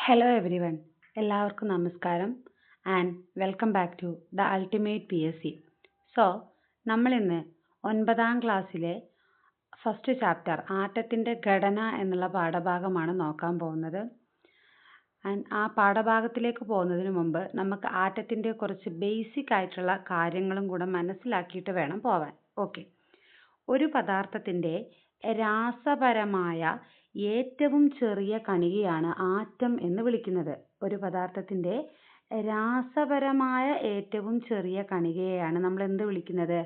Hello everyone, എല്ലാവർക്കും നമസ്കാരം and welcome back to the ultimate PSC. So നമ്മളിന്ന് 9ാം ക്ലാസ്സിലെ ഫസ്റ്റ് ചാപ്റ്റർ ആറ്റത്തിൻ്റെ ഘടന എന്നുള്ള പാഠഭാഗമാണ് നോക്കാൻ പോകുന്നത്. ആൻഡ് ആ പാഠഭാഗത്തിലേക്ക് പോകുന്നതിന് മുമ്പ് നമുക്ക് ആറ്റത്തിൻ്റെ കുറച്ച് ബേസിക് ആയിട്ടുള്ള കാര്യങ്ങളും കൂടെ മനസ്സിലാക്കിയിട്ട് വേണം പോവാൻ. ഓക്കെ, ഒരു പദാർത്ഥത്തിൻ്റെ രാസപരമായ ഏറ്റവും ചെറിയ കണികയാണ് ആറ്റം എന്ന് വിളിക്കുന്നത്. ഒരു പദാർത്ഥത്തിൻ്റെ രാസപരമായ ഏറ്റവും ചെറിയ കണികയെയാണ് നമ്മൾ എന്ത് വിളിക്കുന്നത്?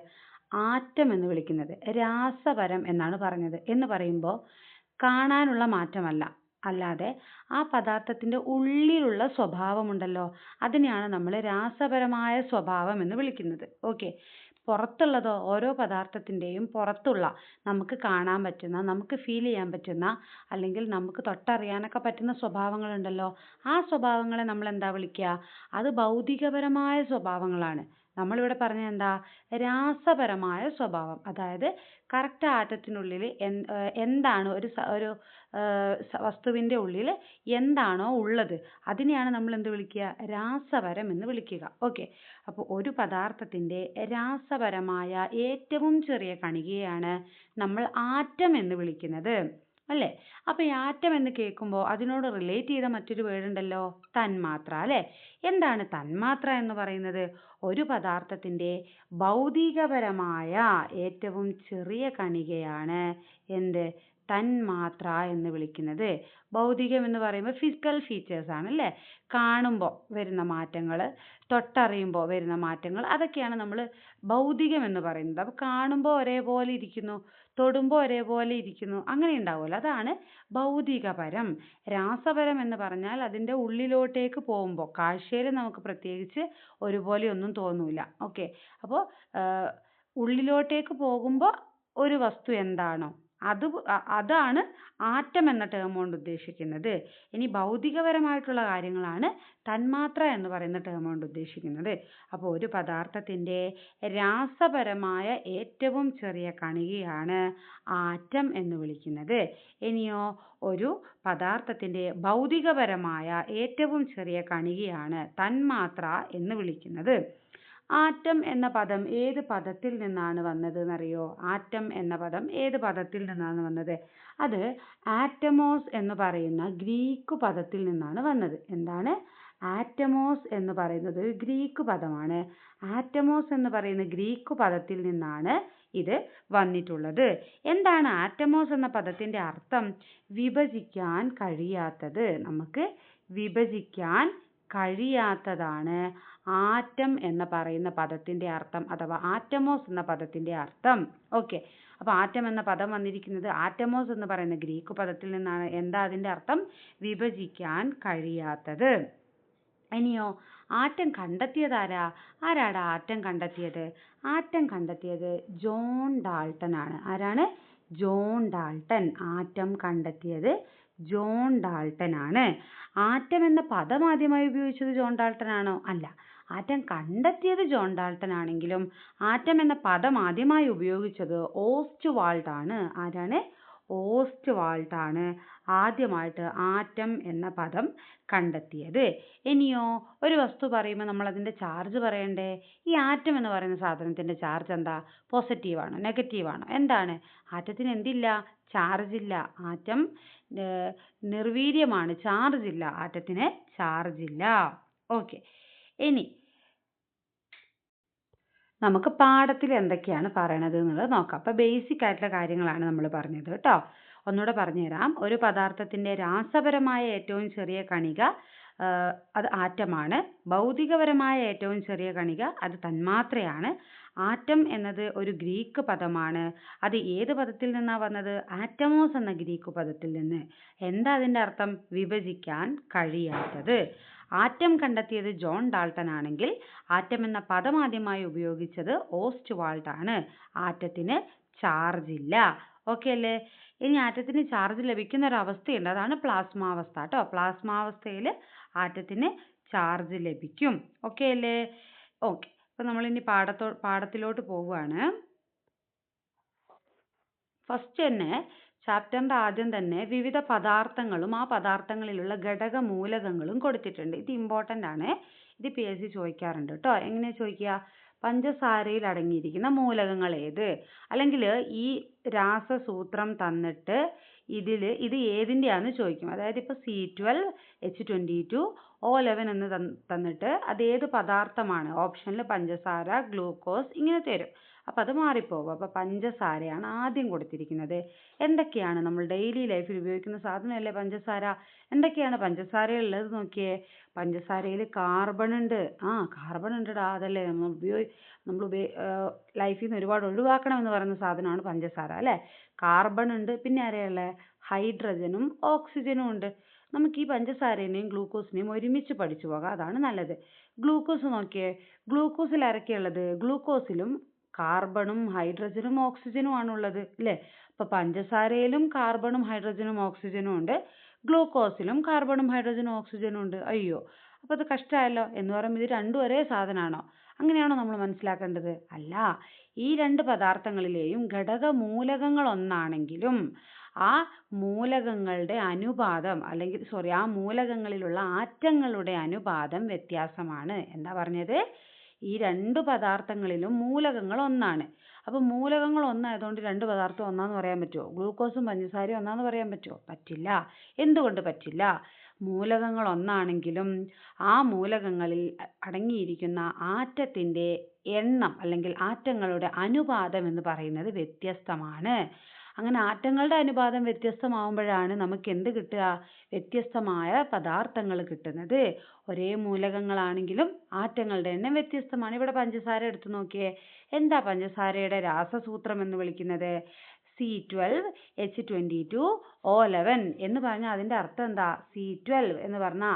ആറ്റം എന്ന് വിളിക്കുന്നത്. രാസപരം എന്നാണ് പറഞ്ഞത്. എന്ന് പറയുമ്പോൾ കാണാനുള്ള മാറ്റമല്ല, അല്ലാതെ ആ പദാർത്ഥത്തിൻ്റെ ഉള്ളിലുള്ള സ്വഭാവമുണ്ടല്ലോ, അതിനെയാണ് നമ്മൾ രാസപരമായ സ്വഭാവം എന്ന് വിളിക്കുന്നത്. ഓക്കെ, പുറത്തുള്ളതോ ഓരോ പദാർത്ഥത്തിൻ്റെയും പുറത്തുള്ള നമുക്ക് കാണാൻ പറ്റുന്ന, നമുക്ക് ഫീൽ ചെയ്യാൻ പറ്റുന്ന, അല്ലെങ്കിൽ നമുക്ക് തൊട്ടറിയാനൊക്കെ പറ്റുന്ന സ്വഭാവങ്ങളുണ്ടല്ലോ, ആ സ്വഭാവങ്ങളെ നമ്മൾ എന്താ വിളിക്കുക? അത് ഭൗതികപരമായ സ്വഭാവങ്ങളാണ്. നമ്മളിവിടെ പറഞ്ഞത് എന്താ? രാസപരമായ സ്വഭാവം. അതായത് കറക്റ്റ് ആറ്റത്തിനുള്ളിൽ എന്താണ് ഒരു വസ്തുവിൻ്റെ ഉള്ളിൽ എന്താണോ ഉള്ളത് അതിനെയാണ് നമ്മൾ എന്ത് വിളിക്കുക? രാസപരം എന്ന് വിളിക്കുക. ഓക്കെ, അപ്പോൾ ഒരു പദാർത്ഥത്തിൻ്റെ രാസപരമായ ഏറ്റവും ചെറിയ കണികയാണ് നമ്മൾ ആറ്റം എന്ന് വിളിക്കുന്നത്, അല്ലേ? അപ്പോൾ ഈ ആറ്റം എന്ന് കേൾക്കുമ്പോൾ അതിനോട് റിലേറ്റ് ചെയ്ത മറ്റൊരു വേർഡ് ഉണ്ടല്ലോ, തന്മാത്ര, അല്ലേ? എന്താണ് തന്മാത്ര എന്ന് പറയുന്നത്? ഒരു പദാർത്ഥത്തിൻ്റെ ഭൗതികപരമായ ഏറ്റവും ചെറിയ കണികയാണ് എന്ത്? തന്മാത്ര എന്ന് വിളിക്കുന്നത്. ഭൗതികം എന്ന് പറയുമ്പോൾ ഫിസിക്കൽ ഫീച്ചേഴ്സ് ആണ്, അല്ലേ? കാണുമ്പോൾ വരുന്ന മാറ്റങ്ങൾ, തൊട്ടറിയുമ്പോൾ വരുന്ന മാറ്റങ്ങൾ, അതൊക്കെയാണ് നമ്മൾ ഭൗതികം എന്ന് പറയുന്നത്. അപ്പോൾ കാണുമ്പോൾ ഒരേപോലെ ഇരിക്കുന്നു, തൊടുമ്പോൾ ഒരേപോലെ ഇരിക്കുന്നു, അങ്ങനെ ഉണ്ടാവുമല്ലോ, അതാണ് ഭൗതികപരം. രാസപരം എന്ന് പറഞ്ഞാൽ അതിൻ്റെ ഉള്ളിലോട്ടേക്ക് പോകുമ്പോൾ കാഴ്ചയിൽ നമുക്ക് പ്രത്യേകിച്ച് ഒരുപോലെ ഒന്നും തോന്നൂല. ഓക്കെ, അപ്പോൾ ഉള്ളിലോട്ടേക്ക് പോകുമ്പോൾ ഒരു വസ്തു എന്താണോ അതാണ് ആറ്റം എന്ന ടേം കൊണ്ട് ഉദ്ദേശിക്കുന്നത്. ഇനി ഭൗതികപരമായിട്ടുള്ള കാര്യങ്ങളാണ് തന്മാത്ര എന്ന് പറയുന്ന ടേം കൊണ്ട് ഉദ്ദേശിക്കുന്നത്. അപ്പോൾ ഒരു പദാർത്ഥത്തിൻ്റെ രാസപരമായ ഏറ്റവും ചെറിയ കണികയാണ് ആറ്റം എന്ന് വിളിക്കുന്നത്. ഇനിയോ ഒരു പദാർത്ഥത്തിൻ്റെ ഭൗതികപരമായ ഏറ്റവും ചെറിയ കണികയാണ് തന്മാത്ര എന്ന് വിളിക്കുന്നത്. ആറ്റം എന്ന പദം ഏത് പദത്തിൽ നിന്നാണ് വന്നത് എന്നറിയോ? ആറ്റം എന്ന പദം ഏത് പദത്തിൽ നിന്നാണ് വന്നത്? അത് ആറ്റമോസ് എന്ന് പറയുന്ന ഗ്രീക്ക് പദത്തിൽ നിന്നാണ് വന്നത്. എന്താണ്? ആറ്റമോസ് എന്ന് പറയുന്നത് ഒരു ഗ്രീക്ക് പദമാണ്. ആറ്റമോസ് എന്ന് പറയുന്ന ഗ്രീക്ക് പദത്തിൽ നിന്നാണ് ഇത് വന്നിട്ടുള്ളത്. എന്താണ് ആറ്റമോസ് എന്ന പദത്തിൻ്റെ അർത്ഥം? വിഭജിക്കാൻ കഴിയാത്തത്. നമുക്ക് വിഭജിക്കാൻ കഴിയാത്തതാണ് ആറ്റം എന്ന് പറയുന്ന പദത്തിൻ്റെ അർത്ഥം, അഥവാ ആറ്റമോസ് എന്ന പദത്തിൻ്റെ അർത്ഥം. ഓക്കെ, അപ്പോൾ ആറ്റം എന്ന പദം വന്നിരിക്കുന്നത് ആറ്റമോസ് എന്ന് പറയുന്ന ഗ്രീക്ക് പദത്തിൽ നിന്നാണ്. എന്താ അതിൻ്റെ അർത്ഥം? വിഭജിക്കാൻ കഴിയാത്തത്. ഇനിയോ ആറ്റം കണ്ടെത്തിയത് ആരാടാ ആറ്റം കണ്ടെത്തിയത്? ആറ്റം കണ്ടെത്തിയത് ജോൺ ഡാൾട്ടൺ ആണ്. ആരാണ്? John Dalton. ആറ്റം കണ്ടെത്തിയത് ജോൺ ഡാൾട്ടൺ ആണ്. ആറ്റം എന്ന പദം ആദ്യമായി ഉപയോഗിച്ചത് ജോൺ ഡാൾട്ടൺ ആണോ? അല്ല, ആറ്റം കണ്ടെത്തിയത് ജോൺ ഡാൾട്ടൺ ആണെങ്കിലും ആറ്റം എന്ന പദം ആദ്യമായി ഉപയോഗിച്ചത് ഓസ്റ്റ്വാൾഡ് ആണ്. ആരാണ്? ഓസ്റ്റ്വാൾഡ് ആണ് ആദ്യമായിട്ട് ആറ്റം എന്ന പദം കണ്ടെത്തിയത്. ഇനിയോ ഒരു വസ്തു പറയുമ്പോൾ നമ്മൾ അതിൻ്റെ ചാർജ് പറയണ്ടേ? ഈ ആറ്റം എന്ന് പറയുന്ന സാധനത്തിൻ്റെ ചാർജ് എന്താ? പോസിറ്റീവാണോ നെഗറ്റീവാണോ? എന്താണ്? ആറ്റത്തിന് എന്തില്ല? ചാർജ് ഇല്ല. ആറ്റം നിർവീര്യമാണ്, ചാർജ് ഇല്ല. ആറ്റത്തിന് ചാർജ് ഇല്ല. ഓക്കെ, ഇനി നമുക്ക് പാഠത്തിൽ എന്തൊക്കെയാണ് പറയണത് എന്നുള്ളത് നോക്കാം. അപ്പോൾ ബേസിക് ആയിട്ടുള്ള കാര്യങ്ങളാണ് നമ്മൾ പറഞ്ഞത് കേട്ടോ. ഒന്നുകൂടെ പറഞ്ഞുതരാം. ഒരു പദാർത്ഥത്തിൻ്റെ രാസപരമായ ഏറ്റവും ചെറിയ കണിക അത് ആറ്റമാണ്. ഭൗതികപരമായ ഏറ്റവും ചെറിയ കണിക അത് തന്മാത്രയാണ്. ആറ്റം എന്നത് ഒരു ഗ്രീക്ക് പദമാണ്. അത് ഏത് പദത്തിൽ നിന്നാണ് വന്നത്? ആറ്റമോസ് എന്ന ഗ്രീക്ക് പദത്തിൽ നിന്ന്. എന്താ അതിൻ്റെ അർത്ഥം? വിഭജിക്കാൻ കഴിയാത്തത്. ആറ്റം കണ്ടെത്തിയത് ജോൺ ഡാൾട്ടൺ ആണെങ്കിൽ ആറ്റം എന്ന പദം ആദ്യമായി ഉപയോഗിച്ചത് ഓസ്റ്റ്വാൾഡ് ആണ്. ആറ്റത്തിന് ചാർജ് ഇല്ല. ഓക്കെ അല്ലേ? ഇനി ആറ്റത്തിന് ചാർജ് ലഭിക്കുന്ന ഒരു അവസ്ഥയുണ്ട്, അതാണ് പ്ലാസ്മാവസ്ഥ കേട്ടോ. പ്ലാസ്മാവസ്ഥയിൽ ആറ്റത്തിന് ചാർജ് ലഭിക്കും. ഓക്കെ അല്ലേ? ഓക്കെ, അപ്പോൾ നമ്മളിനി പാഠത്തിലോട്ട് പോവുകയാണ്. ഫസ്റ്റ് തന്നെ ചാപ്റ്ററിന്റെ ആദ്യം തന്നെ വിവിധ പദാർത്ഥങ്ങളും ആ പദാർത്ഥങ്ങളിലുള്ള ഘടക മൂലകങ്ങളും കൊടുത്തിട്ടുണ്ട്. ഇത് ഇമ്പോർട്ടൻ്റ് ആണ്. ഇത് PSC ചോദിക്കാറുണ്ട് കേട്ടോ. എങ്ങനെയാ ചോദിക്കുക? പഞ്ചസാരയിൽ അടങ്ങിയിരിക്കുന്ന മൂലകങ്ങൾ ഏത്? അല്ലെങ്കിൽ ഈ രാസസൂത്രം തന്നിട്ട് ഇത് ഏതിൻ്റെയാണെന്ന് ചോദിക്കും. അതായത് ഇപ്പോൾ C12 H22 O11 എന്ന് തന്നിട്ട് അത് ഏത് പദാർത്ഥമാണ്? ഓപ്ഷനിൽ പഞ്ചസാര, ഗ്ലൂക്കോസ് ഇങ്ങനെ തരും. അപ്പം അത് മാറിപ്പോകും. അപ്പം പഞ്ചസാരയാണ് ആദ്യം കൊടുത്തിരിക്കുന്നത്. എന്തൊക്കെയാണ് നമ്മൾ ഡെയിലി ലൈഫിൽ ഉപയോഗിക്കുന്ന സാധനമല്ലേ പഞ്ചസാര? എന്തൊക്കെയാണ് പഞ്ചസാരയുള്ളത് നോക്കിയേ. പഞ്ചസാരയിൽ കാർബൺ ഉണ്ട്. കാർബൺ ഉണ്ടടാ. അതല്ലേ നമ്മൾ ലൈഫിൽ നിന്ന് ഒരുപാട് ഒഴിവാക്കണമെന്ന് പറയുന്ന സാധനമാണ് പഞ്ചസാര അല്ലേ? കാർബൺ ഉണ്ട്. പിന്നെ ആരെയുള്ളത്? ഹൈഡ്രജനും ഓക്സിജനും ഉണ്ട്. നമുക്ക് ഈ പഞ്ചസാരേനെയും ഗ്ലൂക്കോസിനെയും ഒരുമിച്ച് പഠിച്ചു പോകാം. അതാണ് നല്ലത്. ഗ്ലൂക്കോസ് നോക്കിയേ. ഗ്ലൂക്കോസിൽ ആരൊക്കെയുള്ളത്? ഗ്ലൂക്കോസിലും കാർബണും ഹൈഡ്രജനും ഓക്സിജനും ആണുള്ളത് അല്ലേ? അപ്പോൾ പഞ്ചസാരയിലും കാർബണും ഹൈഡ്രജനും ഓക്സിജനും ഉണ്ട്. ഗ്ലൂക്കോസിലും കാർബണും ഹൈഡ്രജനും ഓക്സിജനും ഉണ്ട്. അയ്യോ, അപ്പോൾ അത് കഷ്ടമായല്ലോ. എന്ന് പറയുമ്പോൾ ഇത് രണ്ടും ഒരേ സാധനമാണോ? അങ്ങനെയാണോ നമ്മൾ മനസ്സിലാക്കേണ്ടത്? അല്ല. ഈ രണ്ട് പദാർത്ഥങ്ങളിലെയും ഘടക മൂലകങ്ങൾ ഒന്നാണെങ്കിലും ആ മൂലകങ്ങളുടെ അനുപാതം ആ മൂലകങ്ങളിലുള്ള ആറ്റങ്ങളുടെ അനുപാതം വ്യത്യാസമാണ്. എന്താ പറഞ്ഞത്? ഈ രണ്ട് പദാർത്ഥങ്ങളിലും മൂലകങ്ങൾ ഒന്നാണ്. അപ്പോൾ മൂലകങ്ങൾ ഒന്നായതുകൊണ്ട് രണ്ട് പദാർത്ഥം ഒന്നാന്ന് പറയാൻ പറ്റുമോ? ഗ്ലൂക്കോസും പഞ്ചസാരയും ഒന്നാന്ന് പറയാൻ പറ്റുമോ? പറ്റില്ല. എന്തുകൊണ്ട് പറ്റില്ല? മൂലകങ്ങൾ ഒന്നാണെങ്കിലും ആ മൂലകങ്ങളിൽ അടങ്ങിയിരിക്കുന്ന ആറ്റത്തിൻ്റെ എണ്ണം അല്ലെങ്കിൽ ആറ്റങ്ങളുടെ അനുപാതം എന്ന് പറയുന്നത് വ്യത്യസ്തമാണ്. അങ്ങനെ ആറ്റങ്ങളുടെ അനുപാതം വ്യത്യസ്തമാവുമ്പോഴാണ് നമുക്ക് എന്ത് കിട്ടുക? വ്യത്യസ്തമായ പദാർത്ഥങ്ങൾ കിട്ടുന്നത്. ഒരേ മൂലകങ്ങളാണെങ്കിലും ആറ്റങ്ങളുടെ എണ്ണം വ്യത്യസ്തമാണ്. ഇവിടെ പഞ്ചസാര എടുത്തു നോക്കിയേ. എന്താ പഞ്ചസാരയുടെ രാസസൂത്രം എന്ന് വിളിക്കുന്നത്? C12 H22 O11 എന്ന് പറഞ്ഞാൽ അതിൻ്റെ അർത്ഥം എന്താ? C12 എന്ന് പറഞ്ഞാൽ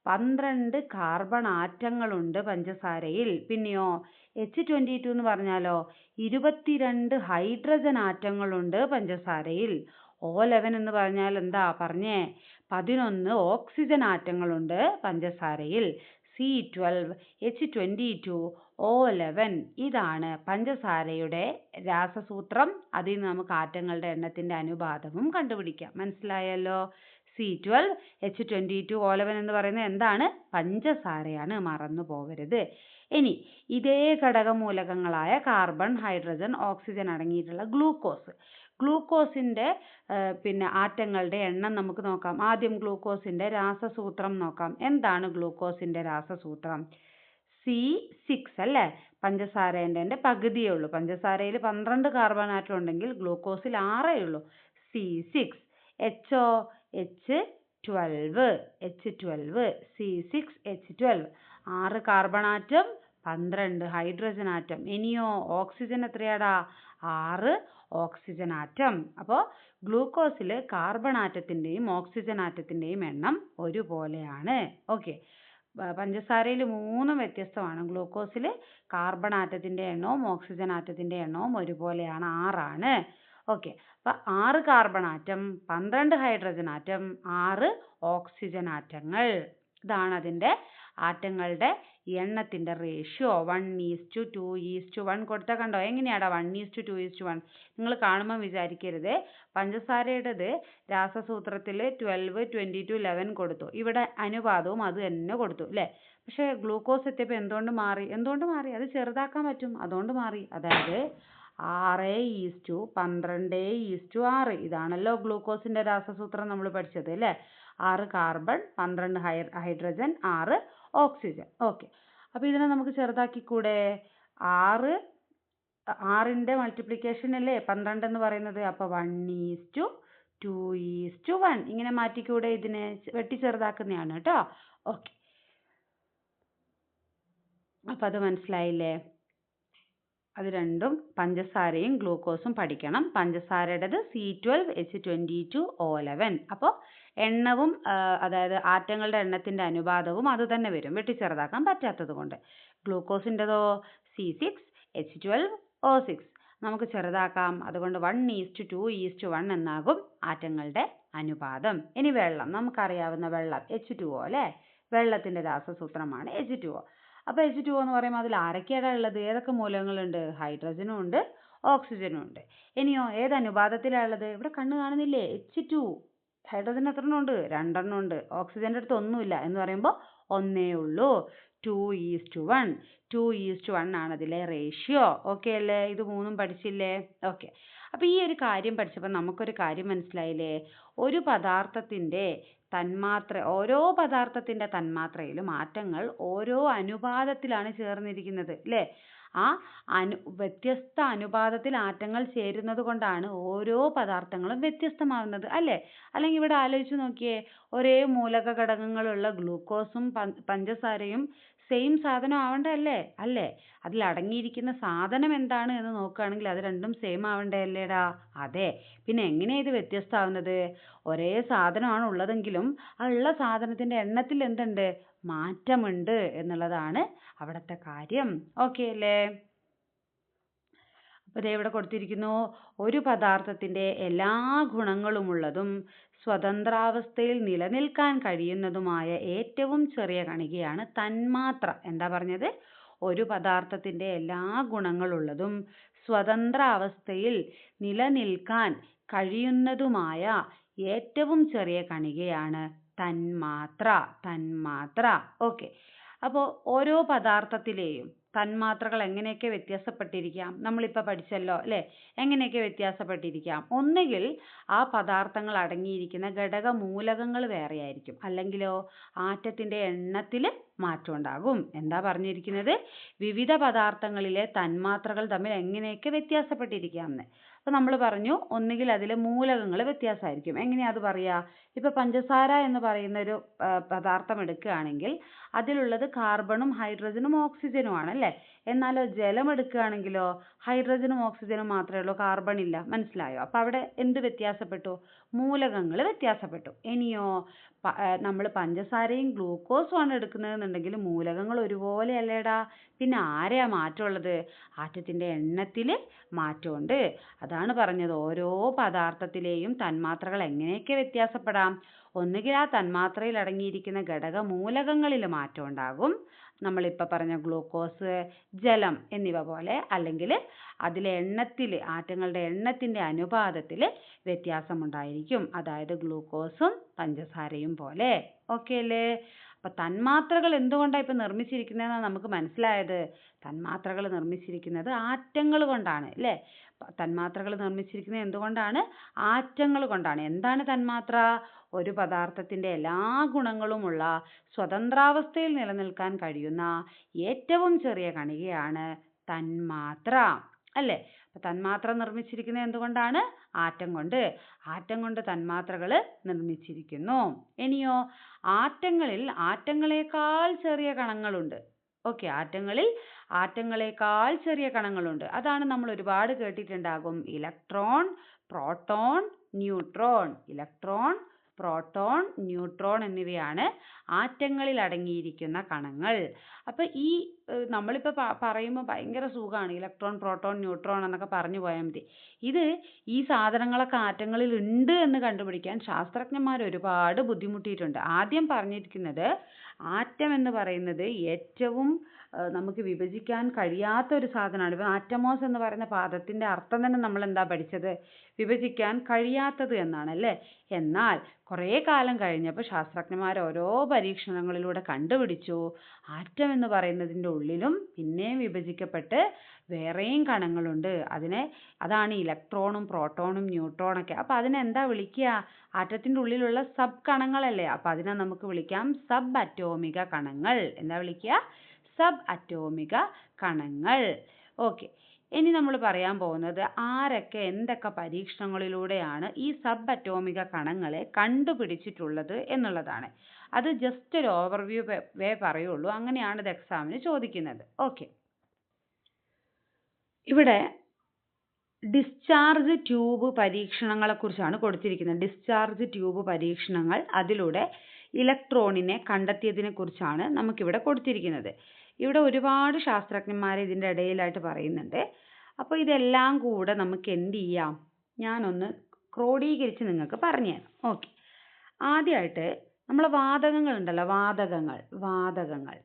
12 കാർബൺ ആറ്റങ്ങളുണ്ട് പഞ്ചസാരയിൽ. പിന്നെയോ H22 എന്ന് പറഞ്ഞാലോ 22 ഹൈഡ്രജൻ ആറ്റങ്ങളുണ്ട് പഞ്ചസാരയിൽ. O11 എന്ന് പറഞ്ഞാൽ എന്താ പറഞ്ഞേ? 11 ഓക്സിജൻ ആറ്റങ്ങളുണ്ട് പഞ്ചസാരയിൽ. C12 H22 O11 ഇതാണ് പഞ്ചസാരയുടെ രാസസൂത്രം. അതിൽ നിന്ന് നമുക്ക് ആറ്റങ്ങളുടെ എണ്ണത്തിന്റെ അനുപാതവും കണ്ടുപിടിക്കാം. മനസ്സിലായല്ലോ? C12 H22 O11 എന്ന് പറയുന്നത് എന്താണ്? പഞ്ചസാരയാണ്. മറന്നു പോകരുത്. ഇനി ഇതേ ഘടകമൂലകങ്ങളായ കാർബൺ, ഹൈഡ്രജൻ, ഓക്സിജൻ അടങ്ങിയിട്ടുള്ള ഗ്ലൂക്കോസിന്റെ ആറ്റങ്ങളുടെ എണ്ണം നമുക്ക് നോക്കാം. ആദ്യം ഗ്ലൂക്കോസിന്റെ രാസസൂത്രം നോക്കാം. എന്താണ് ഗ്ലൂക്കോസിന്റെ രാസസൂത്രം? C6 അല്ലേ? പഞ്ചസാരേൻ്റെ പകുതിയേ ഉള്ളൂ. പഞ്ചസാരയിൽ 12 കാർബൺ ആറ്റം ഉണ്ടെങ്കിൽ ഗ്ലൂക്കോസിൽ 6 ഉള്ളൂ. C6. H12 C6H12 6 carbon atom, 12 hydrogen atom. ഇനിയോ ഓക്സിജൻ എത്രയാടാ? 6 oxygen atom. അപ്പോൾ ഗ്ലൂക്കോസിൽ കാർബൺ ആറ്റത്തിൻ്റെയും ഓക്സിജൻ ആറ്റത്തിൻ്റെയും എണ്ണം ഒരുപോലെയാണ്. ഓക്കെ. പഞ്ചസാരയിൽ 3 വ്യത്യസ്തമാണ്. ഗ്ലൂക്കോസിൽ കാർബൺ ആറ്റത്തിൻ്റെ എണ്ണവും ഓക്സിജൻ ആറ്റത്തിൻ്റെ എണ്ണവും ഒരുപോലെയാണ്, 6 ആണ്. ഓക്കെ. അപ്പം 6 carbon atom, 12 hydrogen atom, 6 oxygen ആറ്റങ്ങൾ. ഇതാണ് അതിൻ്റെ ആറ്റങ്ങളുടെ എണ്ണത്തിൻ്റെ റേഷ്യോ. 1:2:1 കൊടുത്താൽ കണ്ടോ? എങ്ങനെയാടാ 1:2:1? നിങ്ങൾ കാണുമ്പോൾ വിചാരിക്കരുത് പഞ്ചസാരയുടേത് രാസസൂത്രത്തിൽ 12, 22, 11 കൊടുത്തു. ഇവിടെ അനുപാതവും അത് തന്നെ കൊടുത്തു അല്ലേ? പക്ഷേ ഗ്ലൂക്കോസ് എത്തിയപ്പോൾ എന്തുകൊണ്ട് മാറി? അത് ചെറുതാക്കാൻ പറ്റും, അതുകൊണ്ട് മാറി. അതായത് 6:12:6 ഇതാണല്ലോ ഗ്ലൂക്കോസിന്റെ രാസസൂത്രം നമ്മൾ പഠിച്ചത് അല്ലേ? 6 കാർബൺ, 12 ഹൈഡ്രജൻ, 6 ഓക്സിജൻ. ഓക്കെ. അപ്പോൾ ഇതിനെ നമുക്ക് ചെറുതാക്കിക്കൂടെ? 6ന്റെ മൾട്ടിപ്ലിക്കേഷൻ അല്ലേ 12 എന്ന് പറയുന്നത്. അപ്പോൾ 1:2:1 ഇങ്ങനെ മാറ്റിക്കൂടെ? ഇതിനെ വെട്ടി ചെറുതാക്കുന്നതാണ് കേട്ടോ. ഓക്കെ. അപ്പം അത് മനസ്സിലായില്ലേ? അത് രണ്ടും പഞ്ചസാരയും ഗ്ലൂക്കോസും പഠിക്കണം. പഞ്ചസാരയുടേത് C12 H22 O11. അപ്പോൾ എണ്ണവും അതായത് ആറ്റങ്ങളുടെ എണ്ണത്തിന്റെ അനുപാതവും അത് തന്നെ വരും, വെട്ടിച്ചെറുതാക്കാൻ പറ്റാത്തത് കൊണ്ട്. ഗ്ലൂക്കോസിൻ്റെതോ C6 H12 O6 നമുക്ക് ചെറുതാക്കാം. അതുകൊണ്ട് 1:2:1 എന്നാകും ആറ്റങ്ങളുടെ അനുപാതം. ഇനി വെള്ളം, നമുക്കറിയാവുന്ന വെള്ളം H2O അല്ലേ? വെള്ളത്തിന്റെ രാസസൂത്രമാണ് H2O. അപ്പോൾ H2O എന്ന് പറയുമ്പോൾ അതിൽ ആരൊക്കെയാണ് ഉള്ളത്? ഏതൊക്കെ മൂലകങ്ങളുണ്ട്? ഹൈഡ്രജനും ഉണ്ട്, ഓക്സിജനും ഉണ്ട്. ഇനിയോ ഏത് അനുപാതത്തിലാണുള്ളത്? ഇവിടെ കണ്ണ് കാണുന്നില്ലേ? H2. ഹൈഡ്രജൻ എത്ര എണ്ണം ഉണ്ട്? 2 എണ്ണം ഉണ്ട്. ഓക്സിജന്റെ അടുത്ത് ഒന്നുമില്ല എന്ന് പറയുമ്പോൾ ഒന്നേ ഉള്ളൂ. 2:1. 2:1 ആണ് അതിലെ റേഷ്യോ. ഓക്കെ അല്ലേ? ഇത് മൂന്നും പഠിച്ചില്ലേ? ഓക്കെ. അപ്പൊ ഈ ഒരു കാര്യം പഠിച്ചപ്പോൾ നമുക്കൊരു കാര്യം മനസ്സിലായില്ലേ? ഒരു പദാർത്ഥത്തിന്റെ ഓരോ പദാർത്ഥത്തിന്റെ തന്മാത്രയിലും ആറ്റങ്ങൾ ഓരോ അനുപാതത്തിലാണ് ചേർന്നിരിക്കുന്നത് അല്ലേ? ആ വ്യത്യസ്ത അനുപാതത്തിൽ ആറ്റങ്ങൾ ചേരുന്നത് കൊണ്ടാണ് ഓരോ പദാർത്ഥങ്ങളും വ്യത്യസ്തമാവുന്നത് അല്ലേ? അല്ലെങ്കിൽ ഇവിടെ ആലോചിച്ച് നോക്കിയേ, ഒരേ മൂലക ഘടകങ്ങളുള്ള ഗ്ലൂക്കോസും പഞ്ചസാരയും സെയിം സാധനം ആവണ്ടല്ലേ? അല്ലേ? അതിൽ അടങ്ങിയിരിക്കുന്ന സാധനം എന്താണ് എന്ന് നോക്കുകയാണെങ്കിൽ അത് രണ്ടും സെയിം ആവണ്ടേ അല്ലേടാ? അതെ. പിന്നെ എങ്ങനെയാ ഇത് വ്യത്യസ്തമാവുന്നത്? ഒരേ സാധനമാണ് ഉള്ളതെങ്കിലും ആ ഉള്ള സാധനത്തിന്റെ എണ്ണത്തിൽ എന്തുണ്ട്? മാറ്റമുണ്ട് എന്നുള്ളതാണ് അവിടുത്തെ കാര്യം. ഓക്കെ അല്ലേ? അപ്പോൾ ദേ ഇവിടെ കൊടുത്തിരിക്കുന്നു, ഒരു പദാർത്ഥത്തിന്റെ എല്ലാ ഗുണങ്ങളുമുള്ളതും സ്വതന്ത്രാവസ്ഥയിൽ നിലനിൽക്കാൻ കഴിയുന്നതുമായ ഏറ്റവും ചെറിയ കണികയാണ് തന്മാത്ര. എന്താ പറഞ്ഞത്? ഒരു പദാർത്ഥത്തിന്റെ എല്ലാ ഗുണങ്ങളുള്ളതും സ്വതന്ത്ര അവസ്ഥയിൽ നിലനിൽക്കാൻ കഴിയുന്നതുമായ ഏറ്റവും ചെറിയ കണികയാണ് തന്മാത്ര. ഓക്കെ. അപ്പോൾ ഓരോ പദാർത്ഥത്തിലെയും തന്മാത്രകൾ എങ്ങനെയൊക്കെ വ്യത്യാസപ്പെട്ടിരിക്കാം? നമ്മളിപ്പോൾ പഠിച്ചല്ലോ അല്ലേ? എങ്ങനെയൊക്കെ വ്യത്യാസപ്പെട്ടിരിക്കാം? ഒന്നുകിൽ ആ പദാർത്ഥങ്ങൾ അടങ്ങിയിരിക്കുന്ന ഘടക മൂലകങ്ങൾ വേറെയായിരിക്കും, അല്ലെങ്കിലോ ആറ്റത്തിന്റെ എണ്ണത്തിൽ മാറ്റം ഉണ്ടാകും. എന്താ പറഞ്ഞിരിക്കുന്നത്? വിവിധ പദാർത്ഥങ്ങളിലെ തന്മാത്രകൾ തമ്മിൽ എങ്ങനെയൊക്കെ വ്യത്യാസപ്പെട്ടിരിക്കാമെന്ന്. അപ്പോൾ നമ്മൾ പറഞ്ഞു, ഒന്നുകിൽ അതിലെ മൂലകങ്ങൾ വ്യത്യാസമായിരിക്കും. എങ്ങനെയാ അത് പറയാ? ഇപ്പൊ പഞ്ചസാര എന്ന് പറയുന്ന ഒരു പദാർത്ഥം എടുക്കുകയാണെങ്കിൽ അതിലുള്ളത് കാർബണും ഹൈഡ്രജനും ഓക്സിജനും ആണ് അല്ലേ? എന്നാലോ ജലം എടുക്കുകയാണെങ്കിലോ ഹൈഡ്രജനും ഓക്സിജനും മാത്രമേ ഉള്ളൂ, കാർബൺ ഇല്ല. മനസ്സിലായോ? അപ്പൊ അവിടെ എന്ത് വ്യത്യാസപ്പെട്ടു? മൂലകങ്ങൾ വ്യത്യാസപ്പെട്ടു. ഇനിയോ നമ്മൾ പഞ്ചസാരയും ഗ്ലൂക്കോസും ആണ് എടുക്കുന്നതെന്നുണ്ടെങ്കിൽ മൂലകങ്ങൾ ഒരുപോലെ അല്ലേടാ? പിന്നെ ആരെയാ മാറ്റമുള്ളത്? ആറ്റത്തിന്റെ എണ്ണത്തിൽ മാറ്റമുണ്ട്. അതാണ് പറഞ്ഞത്, ഓരോ പദാർത്ഥത്തിലെയും തന്മാത്രകൾ എങ്ങനെയൊക്കെ വ്യത്യാസപ്പെടാം? ഒന്നുകിൽ ആ തന്മാത്രയിൽ അടങ്ങിയിരിക്കുന്ന ഘടക മൂലകങ്ങളിൽ മാറ്റം ഉണ്ടാകും, നമ്മളിപ്പോൾ പറഞ്ഞ ഗ്ലൂക്കോസ്, ജലം എന്നിവ പോലെ, അല്ലെങ്കിൽ അതിലെ എണ്ണത്തിൽ, ആറ്റങ്ങളുടെ എണ്ണത്തിന്റെ അനുപാതത്തിൽ വ്യത്യാസമുണ്ടായിരിക്കും. അതായത് ഗ്ലൂക്കോസും പഞ്ചസാരയും പോലെ. ഓക്കെ അല്ലേ? അപ്പൊ തന്മാത്രകൾ എന്തുകൊണ്ടാണ് ഇപ്പൊ നിർമ്മിച്ചിരിക്കുന്നതെന്ന് നമുക്ക് മനസ്സിലായത്. തന്മാത്രകൾ നിർമ്മിച്ചിരിക്കുന്നത് ആറ്റങ്ങൾ കൊണ്ടാണ് അല്ലേ? തന്മാത്രകൾ നിർമ്മിച്ചിരിക്കുന്നത് എന്തുകൊണ്ടാണ്? ആറ്റങ്ങൾ കൊണ്ടാണ്. എന്താണ് തന്മാത്ര? ഒരു പദാർത്ഥത്തിന്റെ എല്ലാ ഗുണങ്ങളുമുള്ള സ്വതന്ത്രാവസ്ഥയിൽ നിലനിൽക്കാൻ കഴിയുന്ന ഏറ്റവും ചെറിയ കണികയാണ് തന്മാത്ര അല്ലേ? അപ്പൊ തന്മാത്ര നിർമ്മിച്ചിരിക്കുന്നത് എന്തുകൊണ്ടാണ്? ആറ്റം കൊണ്ട്. ആറ്റം കൊണ്ട് തന്മാത്രകൾ നിർമ്മിച്ചിരിക്കുന്നു. ഇനിയോ ആറ്റങ്ങളിൽ ആറ്റങ്ങളെക്കാൾ ചെറിയ കണങ്ങളുണ്ട്. ഓക്കെ, ആറ്റങ്ങളെക്കാൾ ചെറിയ കണങ്ങളുണ്ട്. അതാണ് നമ്മൾ ഒരുപാട് കേട്ടിട്ടുണ്ടാകും, electron, proton, neutron. Electron, proton, neutron എന്നിവയാണ് ആറ്റങ്ങളിൽ അടങ്ങിയിരിക്കുന്ന കണങ്ങൾ. അപ്പൊ ഈ നമ്മളിപ്പോൾ പറയുമ്പോൾ ഭയങ്കര സുഖമാണ്, ഇലക്ട്രോൺ, പ്രോട്ടോൺ, ന്യൂട്രോൺ എന്നൊക്കെ പറഞ്ഞു പോയാൽ മതി. ഈ സാധനങ്ങളൊക്കെ ആറ്റങ്ങളിൽ ഉണ്ട് എന്ന് കണ്ടുപിടിക്കാൻ ശാസ്ത്രജ്ഞന്മാർ ഒരുപാട് ബുദ്ധിമുട്ടിയിട്ടുണ്ട്. ആദ്യം പറഞ്ഞിരിക്കുന്നത് ആറ്റം എന്ന് പറയുന്നത് ഏറ്റവും നമുക്ക് വിഭജിക്കാൻ കഴിയാത്ത ഒരു സാധനമാണ്. ഇപ്പൊ ആറ്റമോസ് എന്ന് പറയുന്ന പദത്തിന്റെ അർത്ഥം തന്നെ നമ്മൾ എന്താ പഠിച്ചത്? വിഭജിക്കാൻ കഴിയാത്തത് എന്നാണ് അല്ലേ? എന്നാൽ കുറേ കാലം കഴിഞ്ഞപ്പോൾ ശാസ്ത്രജ്ഞന്മാർ ഓരോ പരീക്ഷണങ്ങളിലൂടെ കണ്ടുപിടിച്ചു, ആറ്റം എന്ന് പറയുന്നതിൻ്റെ ഉള്ളിലും പിന്നെയും വിഭജിക്കപ്പെട്ട് വേറെയും കണങ്ങളുണ്ട്. അതാണ് ഇലക്ട്രോണും പ്രോട്ടോണും ന്യൂട്രോണൊക്കെ. അപ്പൊ അതിനെന്താ വിളിക്കുക? ആറ്റത്തിന്റെ ഉള്ളിലുള്ള സബ് കണങ്ങളല്ലേ? അപ്പൊ അതിനെ നമുക്ക് വിളിക്കാം സബ് അറ്റോമിക കണങ്ങൾ. എന്താ വിളിക്കുക? സബ് അറ്റോമിക കണങ്ങൾ. ഓക്കെ, ഇനി നമ്മൾ പറയാൻ പോകുന്നത് ആരൊക്കെ എന്തൊക്കെ പരീക്ഷണങ്ങളിലൂടെയാണ് ഈ സബ് അറ്റോമിക കണങ്ങളെ കണ്ടുപിടിച്ചിട്ടുള്ളത് എന്നുള്ളതാണ്. അത് ജസ്റ്റ് ഒരു ഓവർവ്യൂ പറയുള്ളൂ, അങ്ങനെയാണ് ഇത് എക്സാമിന് ചോദിക്കുന്നത്. ഓക്കെ, ഇവിടെ ഡിസ്ചാർജ് ട്യൂബ് പരീക്ഷണങ്ങളെ കുറിച്ചാണ് കൊടുത്തിരിക്കുന്നത്. ഡിസ്ചാർജ് ട്യൂബ് പരീക്ഷണങ്ങൾ, അതിലൂടെ ഇലക്ട്രോണിനെ കണ്ടെത്തിയതിനെ കുറിച്ചാണ് നമുക്കിവിടെ കൊടുത്തിരിക്കുന്നത്. ഇവിടെ ഒരുപാട് ശാസ്ത്രജ്ഞന്മാരെ ഇതിൻ്റെ ഇടയിലായിട്ട് പറയുന്നുണ്ട്. അപ്പോൾ ഇതെല്ലാം കൂടെ നമുക്ക് എന്ത് ചെയ്യാം? ഞാനൊന്ന് ക്രോഡീകരിച്ച് നിങ്ങൾക്ക് പറഞ്ഞുതരാം. ഓക്കെ, ആദ്യമായിട്ട് നമ്മൾ വാതകങ്ങൾ ഉണ്ടല്ലോ, വാതകങ്ങൾ.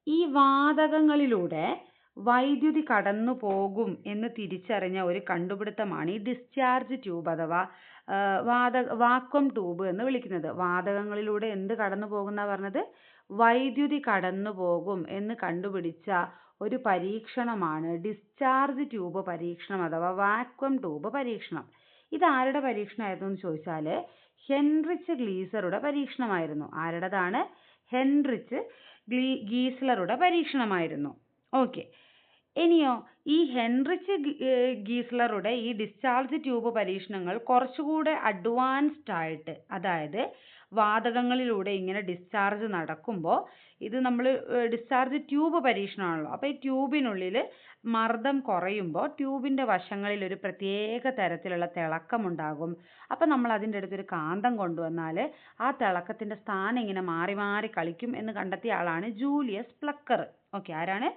ഈ വാതകങ്ങളിലൂടെ വൈദ്യുതി കടന്നു പോകും എന്ന് തിരിച്ചറിഞ്ഞ ഒരു കണ്ടുപിടുത്തമാണ് ഈ ഡിസ്ചാർജ് ട്യൂബ് അഥവാ വാക്വം ട്യൂബ് എന്ന് വിളിക്കുന്നത്. വാതകങ്ങളിലൂടെ എന്ത് കടന്നു പോകുന്ന പറഞ്ഞത്? വൈദ്യുതി കടന്നു പോകും എന്ന് കണ്ടുപിടിച്ച ഒരു പരീക്ഷണമാണ് ഡിസ്ചാർജ് ട്യൂബ് പരീക്ഷണം അഥവാ വാക്വം ട്യൂബ് പരീക്ഷണം. ഇത് ആരുടെ പരീക്ഷണമായിരുന്നു എന്ന് ചോദിച്ചാൽ ഹെൻറിച്ച് ഗ്ലീസറുടെ പരീക്ഷണമായിരുന്നു. ആരുടേതാണ്? ഹെൻറിച്ച് ഗീസ്ലറുടെ പരീക്ഷണമായിരുന്നു. ഓക്കെ, ഇനിയോ ഈ ഹെൻറിച്ച് ഗീസ്ലറുടെ ഈ ഡിസ്ചാർജ് ട്യൂബ് പരീക്ഷണങ്ങൾ കുറച്ചുകൂടെ അഡ്വാൻസ്ഡ് ആയിട്ട്, അതായത് വാതകങ്ങളിലൂടെ ഇങ്ങനെ ഡിസ്ചാർജ് നടക്കുമ്പോൾ ഇത് നമ്മൾ ഡിസ്ചാർജ് ട്യൂബ് പരീക്ഷണമാണല്ലോ. അപ്പോൾ ഈ ട്യൂബിനുള്ളിൽ മർദ്ദം കുറയുമ്പോൾ ട്യൂബിൻ്റെ വശങ്ങളിൽ ഒരു പ്രത്യേക തരത്തിലുള്ള തിളക്കമുണ്ടാകും. അപ്പം നമ്മൾ അതിൻ്റെ അടുത്തൊരു കാന്തം കൊണ്ടുവന്നാൽ ആ തിളക്കത്തിൻ്റെ സ്ഥാനം ഇങ്ങനെ മാറി മാറി കളിക്കും എന്ന് കണ്ടെത്തിയ ആളാണ് ജൂലിയസ് പ്ലക്കർ. ഓക്കെ, ആരാണ്?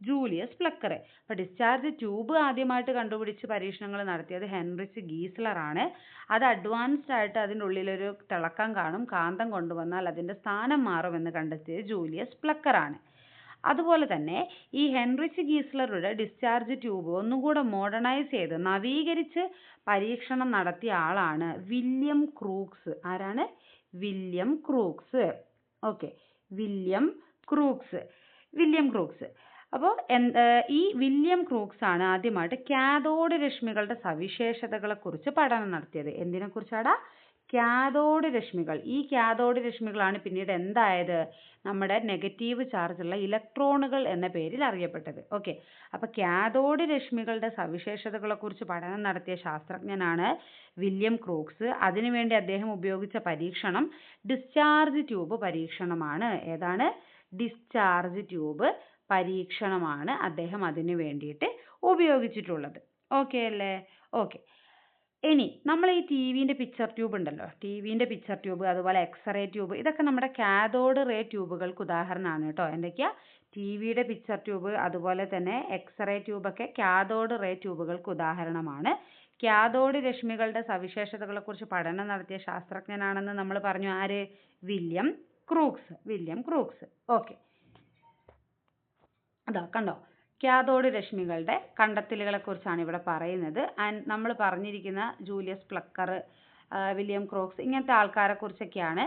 Julius plucker. അപ്പോൾ ഡിസ്ചാർജ് ട്യൂബ് ആദ്യമായിട്ട് കണ്ടുപിടിച്ച് പരീക്ഷണങ്ങൾ നടത്തിയത് ഹെൻറിച്ച് ഗീസ്ലർ ആണ്. അത് അഡ്വാൻസ്ഡ് ആയിട്ട് അതിൻ്റെ ഉള്ളിലൊരു തിളക്കം കാണും, കാന്തം കൊണ്ടുവന്നാൽ അതിൻ്റെ സ്ഥാനം മാറുമെന്ന് കണ്ടെത്തിയത് ജൂലിയസ് പ്ലക്കർ ആണ്. അതുപോലെ തന്നെ ഈ ഹെൻറിച്ച് ഗീസ്ലറുടെ ഡിസ്ചാർജ് ട്യൂബ് ഒന്നുകൂടെ മോഡേണൈസ് ചെയ്ത് നവീകരിച്ച് പരീക്ഷണം നടത്തിയ ആളാണ് വില്യം ക്രൂക്സ്. ആരാണ്? William Crookes. Okay, William Crookes. അപ്പോൾ ഈ വില്യം ക്രൂക്സ് ആണ് ആദ്യമായിട്ട് കാഥോഡ് രശ്മികളുടെ സവിശേഷതകളെക്കുറിച്ച് പഠനം നടത്തിയത്. എന്തിനെക്കുറിച്ചാടാ? കാഥോഡ് രശ്മികൾ. ഈ കാഥോഡ് രശ്മികളാണ് പിന്നീട് എന്തായത്? നമ്മുടെ നെഗറ്റീവ് ചാർജുള്ള ഇലക്ട്രോണുകൾ എന്ന പേരിൽ അറിയപ്പെട്ടത്. ഓക്കെ, അപ്പോൾ കാഥോഡ് രശ്മികളുടെ സവിശേഷതകളെക്കുറിച്ച് പഠനം നടത്തിയ ശാസ്ത്രജ്ഞനാണ് വില്യം ക്രൂക്സ്. അതിനുവേണ്ടി അദ്ദേഹം ഉപയോഗിച്ച പരീക്ഷണം ഡിസ്ചാർജ് ട്യൂബ് പരീക്ഷണമാണ്. ഏതാണ്? ഡിസ്ചാർജ് ട്യൂബ് പരീക്ഷണമാണ് അദ്ദേഹം അതിനു വേണ്ടിയിട്ട് ഉപയോഗിച്ചിട്ടുള്ളത്. ഓക്കെ അല്ലേ? ഓക്കെ, ഇനി നമ്മൾ ഈ ടി വിൻ്റെ പിക്ചർ ട്യൂബ് ഉണ്ടല്ലോ, ടി വിൻ്റെ പിക്ചർ ട്യൂബ്, അതുപോലെ എക്സ്റേ ട്യൂബ്, ഇതൊക്കെ നമ്മുടെ കാഥോഡ് റേ ട്യൂബുകൾക്ക് ഉദാഹരണമാണ് കേട്ടോ. എന്തൊക്കെയാ? ടി വിയുടെ പിക്ചർ ട്യൂബ്, അതുപോലെ തന്നെ എക്സ്റേ ട്യൂബൊക്കെ കാഥോഡ് റേ ട്യൂബുകൾക്ക് ഉദാഹരണമാണ്. കാഥോഡ് രശ്മികളുടെ സവിശേഷതകളെക്കുറിച്ച് പഠനം നടത്തിയ ശാസ്ത്രജ്ഞനാണെന്ന് നമ്മൾ പറഞ്ഞു. ആര്? William Crookes. ഓക്കെ, അതാ കണ്ടോ, കാഥോഡ് രശ്മികളുടെ കണ്ടെത്തലുകളെ കുറിച്ചാണ് ഇവിടെ പറയുന്നത്. ആൻഡ് നമ്മൾ പറഞ്ഞിരിക്കുന്ന ജൂലിയസ് പ്ലക്കർ, വില്യം ക്രൂക്സ്, ഇങ്ങനത്തെ ആൾക്കാരെ കുറിച്ചൊക്കെയാണ്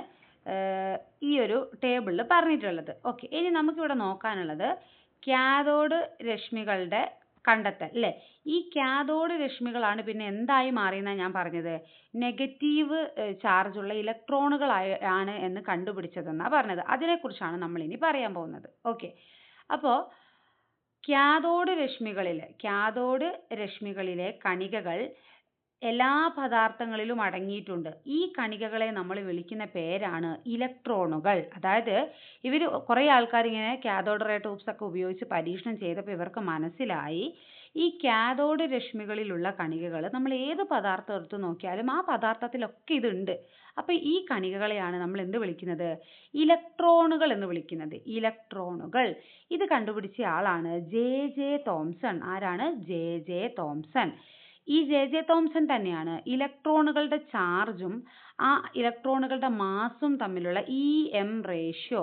ഈ ഒരു ടേബിളിൽ പറഞ്ഞിട്ടുള്ളത്. ഓക്കെ, ഇനി നമുക്കിവിടെ നോക്കാനുള്ളത് കാഥോഡ് രശ്മികളുടെ കണ്ടെത്തൽ അല്ലേ. ഈ കാഥോഡ് രശ്മികളാണ് പിന്നെ എന്തായി മാറിയെന്നാണ് ഞാൻ പറഞ്ഞത്? നെഗറ്റീവ് ചാർജുള്ള ഇലക്ട്രോണുകളാണ് എന്ന് കണ്ടുപിടിച്ചതെന്നാണ് പറഞ്ഞത്. അതിനെക്കുറിച്ചാണ് നമ്മൾ ഇനി പറയാൻ പോകുന്നത്. ഓക്കെ, അപ്പോൾ കാഥോഡ് രശ്മികളിലെ കണികകൾ എല്ലാ പദാർത്ഥങ്ങളിലും അടങ്ങിയിട്ടുണ്ട്. ഈ കണികകളെ നമ്മൾ വിളിക്കുന്ന പേരാണ് ഇലക്ട്രോണുകൾ. അതായത് ഇവർ കുറേ ആൾക്കാർ ഇങ്ങനെ കാഥോഡ് റേ ട്യൂബ്സ് ഒക്കെ ഉപയോഗിച്ച് പരീക്ഷണം ചെയ്തപ്പോൾ ഇവർക്ക് മനസ്സിലായി ഈ കാഥോഡ് രശ്മികളിലുള്ള കണികകൾ നമ്മൾ ഏത് പദാർത്ഥം എടുത്ത് നോക്കിയാലും ആ പദാർത്ഥത്തിലൊക്കെ ഇതുണ്ട്. അപ്പോൾ ഈ കണികകളെയാണ് നമ്മൾ എന്ത് വിളിക്കുന്നത്? ഇലക്ട്രോണുകൾ എന്ന് വിളിക്കുന്നത്. ഇലക്ട്രോണുകൾ. ഇത് കണ്ടുപിടിച്ച ആളാണ് ജെ തോംസൺ. ആരാണ്? J Thomson. ഈ ജെ തോംസൺ തന്നെയാണ് ഇലക്ട്രോണുകളുടെ ചാർജും ആ ഇലക്ട്രോണുകളുടെ മാസും തമ്മിലുള്ള ഇ എം റേഷ്യോ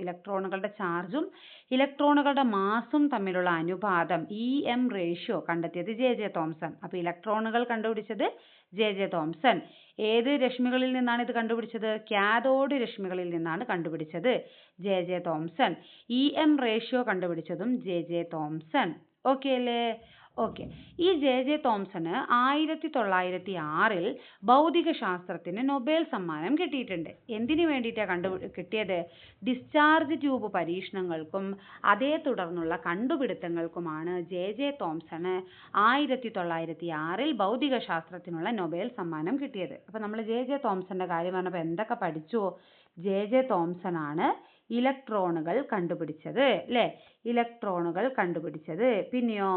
ഇലക്ട്രോണുകളുടെ ചാർജും ഇലക്ട്രോണുകളുടെ മാസും തമ്മിലുള്ള അനുപാതം ഇ എം റേഷ്യോ കണ്ടെത്തിയത് ജെ തോംസൺ. അപ്പോൾ ഇലക്ട്രോണുകൾ കണ്ടുപിടിച്ചത് ജെ തോംസൺ. ഏത് രശ്മികളിൽ നിന്നാണ് ഇത് കണ്ടുപിടിച്ചത്? കാഥോഡ് രശ്മികളിൽ നിന്നാണ് കണ്ടുപിടിച്ചത് J Thomson. E m ratio കണ്ടുപിടിച്ചതും ജെ തോംസൺ. ഓക്കെ അല്ലേ? ഓക്കെ, ഈ ജെ തോംസന് 1906 ഭൗതിക ശാസ്ത്രത്തിന് നൊബേൽ സമ്മാനം കിട്ടിയിട്ടുണ്ട്. എന്തിനു വേണ്ടിയിട്ടാണ് കിട്ടിയത്? ഡിസ്ചാർജ് ട്യൂബ് പരീക്ഷണങ്ങൾക്കും അതേ തുടർന്നുള്ള കണ്ടുപിടുത്തങ്ങൾക്കുമാണ് ജെ തോംസന് 1906 ഭൗതിക ശാസ്ത്രത്തിനുള്ള നൊബേൽ സമ്മാനം കിട്ടിയത്. അപ്പോൾ നമ്മൾ ജെ തോംസന്റെ കാര്യം പറഞ്ഞപ്പോൾ എന്തൊക്കെ പഠിച്ചു? ജെ തോംസൺ ആണ് ഇലക്ട്രോണുകൾ കണ്ടുപിടിച്ചത് അല്ലേ? ഇലക്ട്രോണുകൾ കണ്ടുപിടിച്ചത്. പിന്നെയോ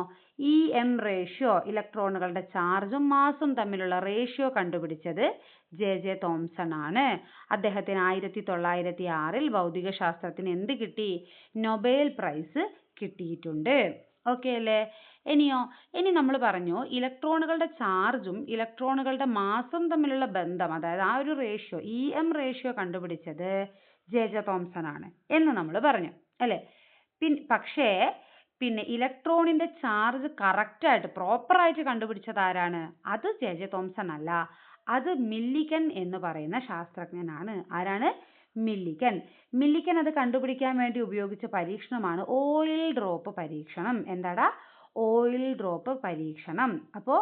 ഇ എം റേഷ്യോ ഇലക്ട്രോണുകളുടെ ചാർജും മാസും തമ്മിലുള്ള റേഷ്യോ കണ്ടുപിടിച്ചത് ജെ തോംസൺ ആണ്. അദ്ദേഹത്തിന് 1906 ഭൗതിക ശാസ്ത്രത്തിന് എന്ത് കിട്ടി? നൊബേൽ പ്രൈസ് കിട്ടിയിട്ടുണ്ട്. ഓക്കെ അല്ലേ? ഇനി നമ്മൾ പറഞ്ഞു ഇലക്ട്രോണുകളുടെ ചാർജും ഇലക്ട്രോണുകളുടെ മാസും തമ്മിലുള്ള ബന്ധം, അതായത് ആ ഒരു റേഷ്യോ ഇ എം റേഷ്യോ കണ്ടുപിടിച്ചത് ജെ തോംസൺ ആണ് എന്ന് നമ്മൾ പറഞ്ഞു അല്ലേ? പക്ഷേ പിന്നെ ഇലക്ട്രോണിന്റെ ചാർജ് കറക്റ്റായിട്ട് പ്രോപ്പറായിട്ട് കണ്ടുപിടിച്ചത് ആരാണ്? അത് ജെ തോംസൺ അല്ല, അത് മില്ലിക്കൻ എന്ന് പറയുന്ന ശാസ്ത്രജ്ഞനാണ്. ആരാണ്? മില്ലിക്കൻ. മില്ലിക്കൻ അത് കണ്ടുപിടിക്കാൻ വേണ്ടി ഉപയോഗിച്ച പരീക്ഷണമാണ് ഓയിൽ ഡ്രോപ്പ് പരീക്ഷണം. എന്താടാ? ഓയിൽ ഡ്രോപ്പ് പരീക്ഷണം. അപ്പോൾ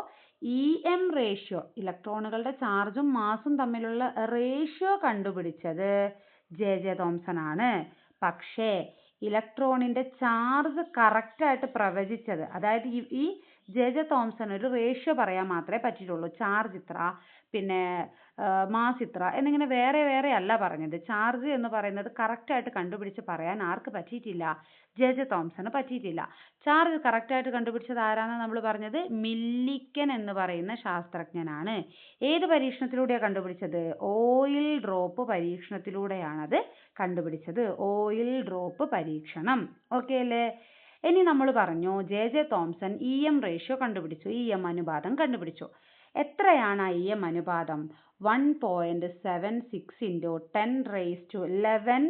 EM റേഷ്യോ, ഇലക്ട്രോണുകളുടെ ചാർജും മാസും തമ്മിലുള്ള റേഷ്യോ കണ്ടുപിടിച്ചത് ജെ തോംസൺ ആണ്. പക്ഷേ ഇലക്ട്രോണിന്റെ ചാർജ് കറക്റ്റായിട്ട് പ്രവചിച്ചത്, അതായത് ഈ ജെ തോംസൺ ഒരു റേഷ്യോ പറയാൻ മാത്രമേ പറ്റിയിട്ടുള്ളൂ. ചാർജ് ഇത്ര, പിന്നെ മാസ് ഇത്ര എന്നിങ്ങനെ വേറെ വേറെ അല്ല പറഞ്ഞത്. ചാർജ് എന്ന് പറയുന്നത് കറക്റ്റായിട്ട് കണ്ടുപിടിച്ച് പറയാൻ ആർക്ക് പറ്റിയിട്ടില്ല? ജെ തോംസണ് പറ്റിയിട്ടില്ല. ചാർജ് കറക്റ്റായിട്ട് കണ്ടുപിടിച്ചത് ആരാണെന്ന് നമ്മൾ പറഞ്ഞത്? മില്ലിക്കൻ എന്ന് പറയുന്ന ശാസ്ത്രജ്ഞനാണ്. ഏത് പരീക്ഷണത്തിലൂടെയാണ് കണ്ടുപിടിച്ചത്? ഓയിൽ ഡ്രോപ്പ് പരീക്ഷണത്തിലൂടെയാണത് കണ്ടുപിടിച്ചത്. ഓയിൽ ഡ്രോപ്പ് പരീക്ഷണം. ഓക്കെ അല്ലേ? ഇനി നമ്മൾ പറഞ്ഞു ജെ തോംസൺ EM റേഷ്യോ കണ്ടുപിടിച്ചു, EM അനുപാതം കണ്ടുപിടിച്ചു. എത്രയാണ് ആ EM അനുപാതം? 1.76 × 10⁻11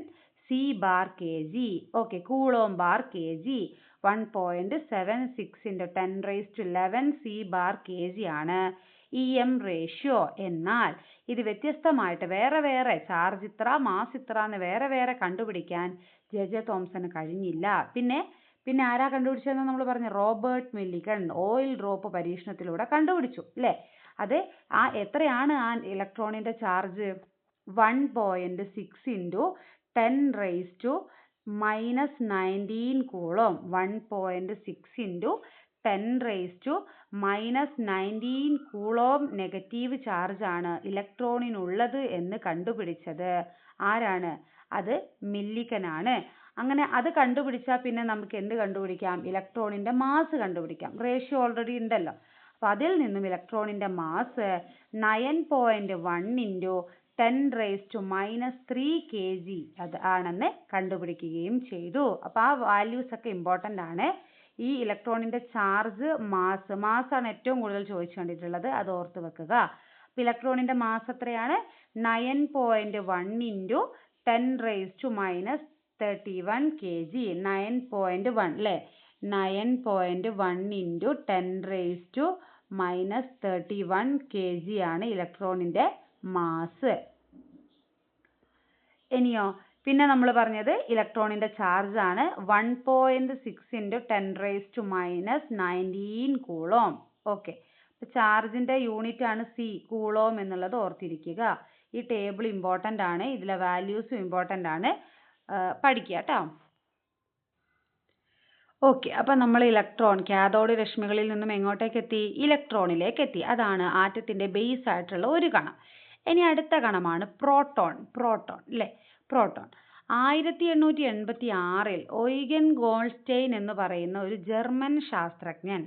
C/kg. Okay, coulomb bar kg. 1.76 × 10⁻11 C/kg ആണ് EM റേഷ്യോ. എന്നാൽ ഇത് വ്യത്യസ്തമായിട്ട് വേറെ വേറെ ചാർജ് ഇത്ര, മാസ് ഇത്ര എന്ന് വേറെ വേറെ കണ്ടുപിടിക്കാൻ ജെ തോംസന് കഴിഞ്ഞില്ല. പിന്നെ ആരാ കണ്ടുപിടിച്ചതെന്ന് നമ്മൾ പറഞ്ഞു? റോബർട്ട് മില്ലിക്കൻ ഓയിൽ ഡ്രോപ്പ് പരീക്ഷണത്തിലൂടെ കണ്ടുപിടിച്ചു അല്ലേ? അത് എത്രയാണ് ആ ഇലക്ട്രോണിന്റെ charge? 1.6 × 10⁻19 coulomb. 1.6 × 10⁻19 coulomb negative charge ആണ് ഇലക്ട്രോണിനുള്ളത് എന്ന് കണ്ടുപിടിച്ചത് ആരാണ്? അത് മില്ലിക്കനാണ്. അങ്ങനെ അത് കണ്ടുപിടിച്ചാൽ പിന്നെ നമുക്ക് എന്ത് കണ്ടുപിടിക്കാം? ഇലക്ട്രോണിന്റെ മാസ് കണ്ടുപിടിക്കാം. റേഷ്യോ ഓൾറെഡി ഉണ്ടല്ലോ. അപ്പൊ അതിൽ നിന്നും ഇലക്ട്രോണിന്റെ മാസ് 9.1 × 10⁻³ kg അത് ആണെന്ന് കണ്ടുപിടിക്കുകയും ചെയ്തു. അപ്പൊ ആ വാല്യൂസ് ഒക്കെ ഇമ്പോർട്ടന്റ് ആണ്. ഈ ഇലക്ട്രോണിന്റെ ചാർജ്, മാസ് ആണ് ഏറ്റവും കൂടുതൽ ചോദിച്ചു കണ്ടിട്ടുള്ളത്, അത് ഓർത്ത് വെക്കുക. അപ്പൊ ഇലക്ട്രോണിന്റെ മാസ് എത്രയാണ്? 9.1 × 10⁻31 kg. 9.1 അല്ലേ? 9.1 × 10⁻31 kg ആണ് ഇലക്ട്രോണിന്റെ മാസ്. ഇനിയോ? പിന്നെ നമ്മൾ പറഞ്ഞത് ഇലക്ട്രോണിന്റെ ചാർജ് ആണ് 1.6 × 10⁻19 കൂളോം. ഓക്കെ, ചാർജിന്റെ യൂണിറ്റ് ആണ് C, കൂളോം എന്നുള്ളത് ഓർത്തിരിക്കുക. ഈ ടേബിൾ ഇമ്പോർട്ടന്റ് ആണ്, ഇതിലെ വാല്യൂസും ഇമ്പോർട്ടന്റ് ആണ്, പഠിക്കുക കേട്ടോ. ഓക്കെ, അപ്പം നമ്മൾ ഇലക്ട്രോൺ കാഥോഡ് രശ്മികളിൽ നിന്നും എങ്ങോട്ടേക്ക് എത്തി? ഇലക്ട്രോണിലേക്ക് എത്തി. അതാണ് ആറ്റത്തിന്റെ ബേസ് ആയിട്ടുള്ള ഒരു കണം. ഇനി അടുത്ത കണമാണ് പ്രോട്ടോൺ. അല്ലേ? പ്രോട്ടോൺ 1886 ഒയ്ഗൻ ഗോൾസ്റ്റൈൻ എന്ന് പറയുന്ന ഒരു ജർമ്മൻ ശാസ്ത്രജ്ഞൻ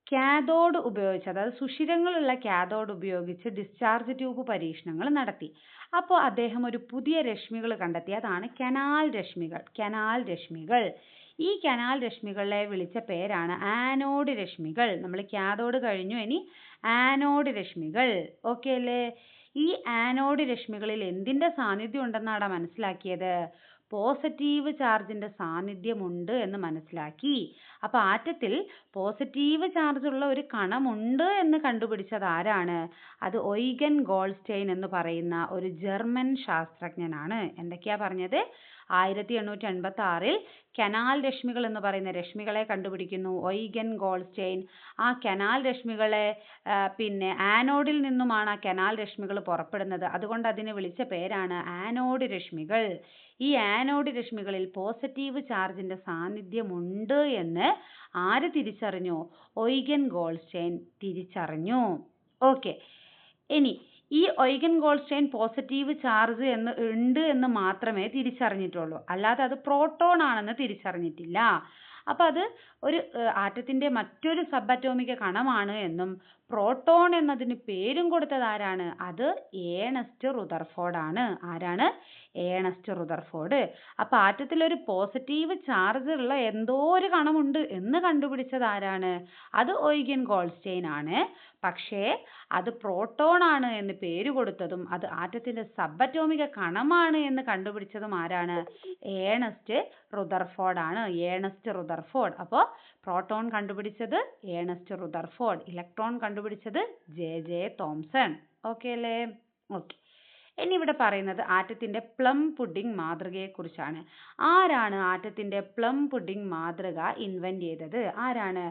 കാഥോഡ് ഉപയോഗിച്ച്, അതായത് സുഷിരങ്ങളുള്ള കാഥോഡ് ഉപയോഗിച്ച് ഡിസ്ചാർജ് ട്യൂബ് പരീക്ഷണങ്ങൾ നടത്തി. അപ്പോൾ അദ്ദേഹം ഒരു പുതിയ രശ്മികൾ കണ്ടെത്തി, അതാണ് കനാൽ രശ്മികൾ. ഈ കനാൽ രശ്മികളെ വിളിച്ച പേരാണ് ആനോഡ് രശ്മികൾ. നമ്മൾ കാഥോഡ് കഴിഞ്ഞു, ഇനി ആനോഡ് രശ്മികൾ. ഓക്കെ അല്ലേ? ഈ ആനോഡ് രശ്മികളിൽ എന്തിന്റെ സാന്നിധ്യം ഉണ്ടെന്നാണ് മനസ്സിലാക്കിയത്? പോസിറ്റീവ് ചാർജിന്റെ സാന്നിധ്യമുണ്ട് എന്ന് മനസ്സിലാക്കി. അപ്പൊ ആറ്റത്തിൽ പോസിറ്റീവ് ചാർജ് ഉള്ള ഒരു കണമുണ്ട് എന്ന് കണ്ടുപിടിച്ചത് ആരാണ്? അത് ഒയ്ഗൻ ഗോൾസ്റ്റൈൻ എന്ന് പറയുന്ന ഒരു ജർമ്മൻ ശാസ്ത്രജ്ഞനാണ്. എന്തൊക്കെയാ പറഞ്ഞത്? 1886 കനാൽ രശ്മികൾ എന്ന് പറയുന്ന രശ്മികളെ കണ്ടുപിടിക്കുന്നു ഒയ്ഗൻ ഗോൾസ്റ്റൈൻ. ആ കനാൽ രശ്മികളെ പിന്നെ ആനോഡിൽ നിന്നുമാണ് ആ കനാൽ രശ്മികൾ പുറപ്പെടുന്നത്. അതുകൊണ്ട് അതിനെ വിളിച്ച പേരാണ് ആനോഡ് രശ്മികൾ. ഈ ആനോഡ് രശ്മികളിൽ പോസിറ്റീവ് ചാർജിന്റെ സാന്നിധ്യമുണ്ട് എന്ന് ആര് തിരിച്ചറിഞ്ഞു? ഒയ്ഗൻ ഗോൾസ്റ്റൈൻ തിരിച്ചറിഞ്ഞു. ഓക്കെ, ഇനി ഈ ഒയ്ഗൻ ഗോൾസ്റ്റൈൻ പോസിറ്റീവ് ചാർജ് ഉണ്ട് എന്ന് മാത്രമേ തിരിച്ചറിഞ്ഞിട്ടുള്ളൂ, അല്ലാതെ അത് പ്രോട്ടോൺ ആണെന്ന് തിരിച്ചറിഞ്ഞിട്ടില്ല. അപ്പൊ അത് ഒരു ആറ്റത്തിന്റെ മറ്റൊരു സബ് അറ്റോമിക കണമാണ് എന്നും പ്രോട്ടോൺ എന്നതിന് പേരും കൊടുത്തത് ആരാണ്? അത് ഏണസ്റ്റ് റുദർഫോർഡ് ആണ്. ആരാണ്? Ernest Rutherford. അപ്പൊ ആറ്റത്തിൽ ഒരു പോസിറ്റീവ് ചാർജ് ഉള്ള എന്തോ ഒരു കണമുണ്ട് എന്ന് കണ്ടുപിടിച്ചത് ആരാണ്? അത് ഒയ്ഗൻ ഗോൾഡ്സ്റ്റൈൻ ആണ്. പക്ഷേ അത് പ്രോട്ടോൺ ആണ് എന്ന് പേര് കൊടുത്തതും അത് ആറ്റത്തിന്റെ സബറ്റോമിക കണമാണ് എന്ന് കണ്ടുപിടിച്ചതും ആരാണ്? ഏണസ്റ്റ് റുദർഫോർഡ് ആണ്. Ernest Rutherford. അപ്പോൾ പ്രോട്ടോൺ കണ്ടുപിടിച്ചത് ഏണസ്റ്റ് റുദർഫോർഡ്, ഇലക്ട്രോൺ കണ്ടുപിടിച്ചത് ജെ തോംസൺ. ഓക്കെ അല്ലേ? ഓക്കെ. ഇനി ഇവിടെ പറയുന്നത് ആറ്റത്തിന്റെ പ്ലം പുഡിംഗ് മാതൃകയെ കുറിച്ചാണ്. ആരാണ് ആറ്റത്തിന്റെ പ്ലം പുഡിംഗ് മാതൃക ഇൻവെന്റ് ചെയ്തത്? ആരാണ്?